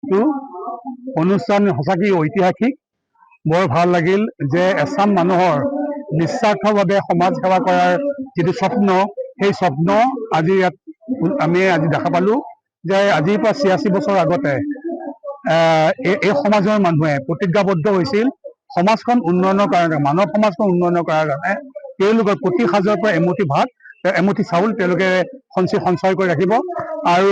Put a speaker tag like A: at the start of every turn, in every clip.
A: এইটো অনুষ্ঠান সঁচাকৈ ঐতিহাসিক। বৰ ভাল লাগিল যে এছাম মানুহৰ নিস্বাৰ্থভাৱে সমাজ সেৱা কৰাৰ যিটো স্বপ্ন, সেই স্বপ্ন আজি ইয়াত আমি আজি দেখা পালোঁ যে আজিৰ পৰা ৮৬ বছৰ আগতে এই সমাজৰ মানুহে প্ৰতিজ্ঞাবদ্ধ হৈছিল সমাজখন উন্নয়নৰ কাৰণে, মানৱ সমাজখন উন্নয়নৰ কাৰণে তেওঁলোকৰ প্ৰতি সাজৰ পৰা এমুঠি ভাত, এমুঠি চাউল তেওঁলোকে সঞ্চয় কৰি ৰাখিব আৰু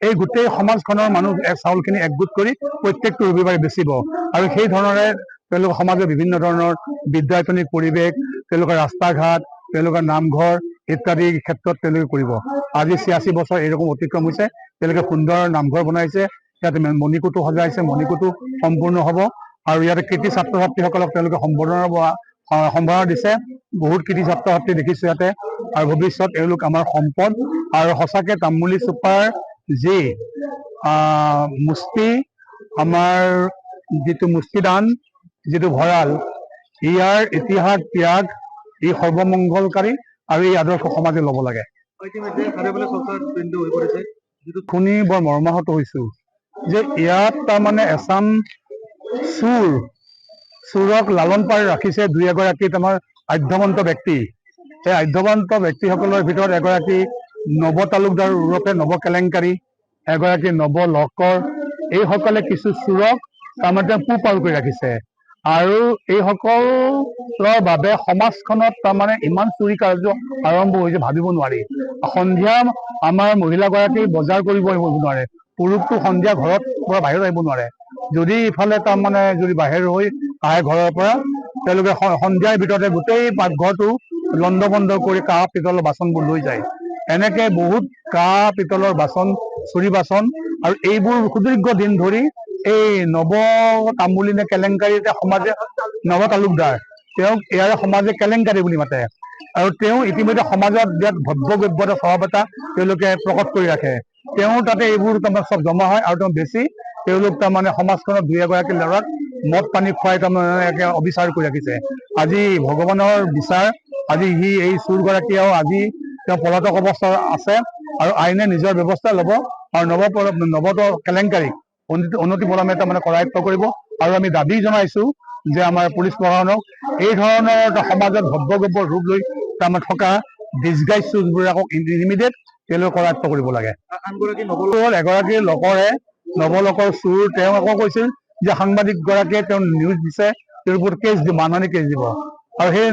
A: এই গোটেই সমাজখনৰ মানুহ চাউলখিনি একগোট কৰি প্ৰত্যেকটো ৰবিবাৰে বেচিব আৰু সেই ধৰণৰে তেওঁলোকৰ সমাজৰ বিভিন্ন ধৰণৰ বিদ্যায়তনিক পৰিৱেশ, তেওঁলোকৰ ৰাস্তা ঘাট, তেওঁলোকৰ নামঘৰ ইত্যাদি ক্ষেত্ৰত তেওঁলোকে কৰিব। আজি ৮৬ বছৰ এইৰকম অতিক্ৰম হৈছে, তেওঁলোকে সুন্দৰ নামঘৰ বনাইছে, ইয়াতে মণিকূটো সজাইছে, মণিকূটো সম্পূৰ্ণ হ'ব আৰু ইয়াতে কৃতি ছাত্ৰ ছাত্ৰীসকলক তেওঁলোকে সম্বৰ্ধনা দিছে। বহুত কৃতি ছাত্ৰ ছাত্ৰী দেখিছোঁ ইয়াতে আৰু ভৱিষ্যত এওঁলোক আমাৰ সম্পদ আৰু সঁচাকৈ তামুলী চুপাৰ যি মুষ্টি, আমাৰ যিটো মুষ্টিদান, যিটো ভঁৰাল, ইয়াৰ ইতিহাস ত্যাগ ই সৰ্বমংগলকাৰী আৰু এই আদৰ্শ সমাজে ল'ব লাগে। শুনি বৰ মৰ্মাহত হৈছোঁ যে ইয়াত তাৰমানে এছাম চোৰক লালন পাৰি ৰাখিছে দুই এগৰাকী আমাৰ আধ্যবন্ত ব্যক্তি। সেই আধ্যবন্ত ব্যক্তিসকলৰ ভিতৰত এগৰাকী নৱ তালুকদাৰ ওৰফে নৱ কেলেংকাৰী, এগৰাকী নৱ লকৰ, এইসকলে কিছু চোৰক তাৰমানে পোহপাল কৰি ৰাখিছে আৰু এইসকলৰ বাবে সমাজখনত তাৰমানে ইমান চুৰি কাৰ্য আৰম্ভ হৈছে ভাবিব নোৱাৰি। সন্ধিয়া আমাৰ মহিলাগৰাকী বজাৰ কৰিব নোৱাৰে, পুৰুষটো সন্ধিয়া ঘৰত পৰা বাহিৰত আহিব নোৱাৰে। যদি ইফালে তাৰমানে যদি বাহিৰ হৈ আহে ঘৰৰ পৰা, তেওঁলোকে সন্ধিয়াৰ ভিতৰতে গোটেই পাকঘৰটো লণ্ড বন্ধ কৰি কাঁহ পিতলৰ বাচনবোৰ লৈ যায়। এনেকে বহুত কাঁহ পিতলৰ বাচন, চুৰি বাচন আৰু এইবোৰ সুদীৰ্ঘ দিন ধৰি এই নৱ তামুলী নে কেলেংকাৰী সমাজে, নৱ তালুকদাৰ, তেওঁক ইয়াৰে সমাজে কেলেংকাৰী বুলি মাতে আৰু তেওঁ ইতিমধ্যে সমাজত বিৰাট ভব্যগভ্যতা স্বভাৱ এটা তেওঁলোকে প্ৰকট কৰি ৰাখে। তেওঁ তাতে এইবোৰ তাৰমানে চব জমা হয় আৰু তেওঁ বেছি তেওঁলোক তাৰমানে সমাজখনত দুই এগৰাকী ল'ৰাক মদ পানী খুৱাই তাৰমানে অবিচাৰ কৰি ৰাখিছে। আজি ভগৱানৰ বিচাৰ, আজি এই চোৰগৰাকীয়েও আজি তেওঁ পলাতক অৱস্থাত আছে আৰু আইনে নিজৰ ব্যৱস্থা ল'ব আৰু নৱ কেলেংকাৰীক অনতি পলমে তাৰমানে কৰায়ত্ব কৰিব। আৰু আমি দাবী জনাইছোঁ যে আমাৰ পুলিচ প্ৰশাসনক এই ধৰণৰ সমাজত ভব্যগভ্য ৰূপ লৈ তাৰমানে থকা ডিছগাইজ চোৰবিলাকক ইমিডিয়েট তেওঁলোকে কৰায়ত্ব কৰিব লাগে। এগৰাকী লকৰে, নৱলকৰ চোৰ, তেওঁ আকৌ কৈছিল যে সাংবাদিকগৰাকীয়ে তেওঁ নিউজ দিছে, তেওঁৰ ওপৰত কেছ দিব, মানহানি কেছ দিব আৰু সেই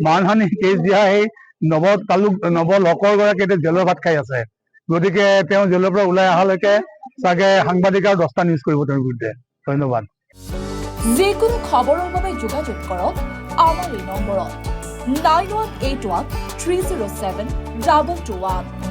A: মানহানি কেছ দিয়া সেই নৱলকৰগৰাকী এতিয়া জেলৰ ভাত খাই আছে। গতিকে তেওঁ জেলৰ পৰা ওলাই অহালৈকে চাগে সাংবাদিক আৰু 10টা নিউজ কৰিব তেওঁৰ বিৰুদ্ধে। ধন্যবাদ।
B: যিকোনো খবৰৰ বাবে যোগাযোগ কৰক আমাৰ এই নম্বৰত 9181 307 2221।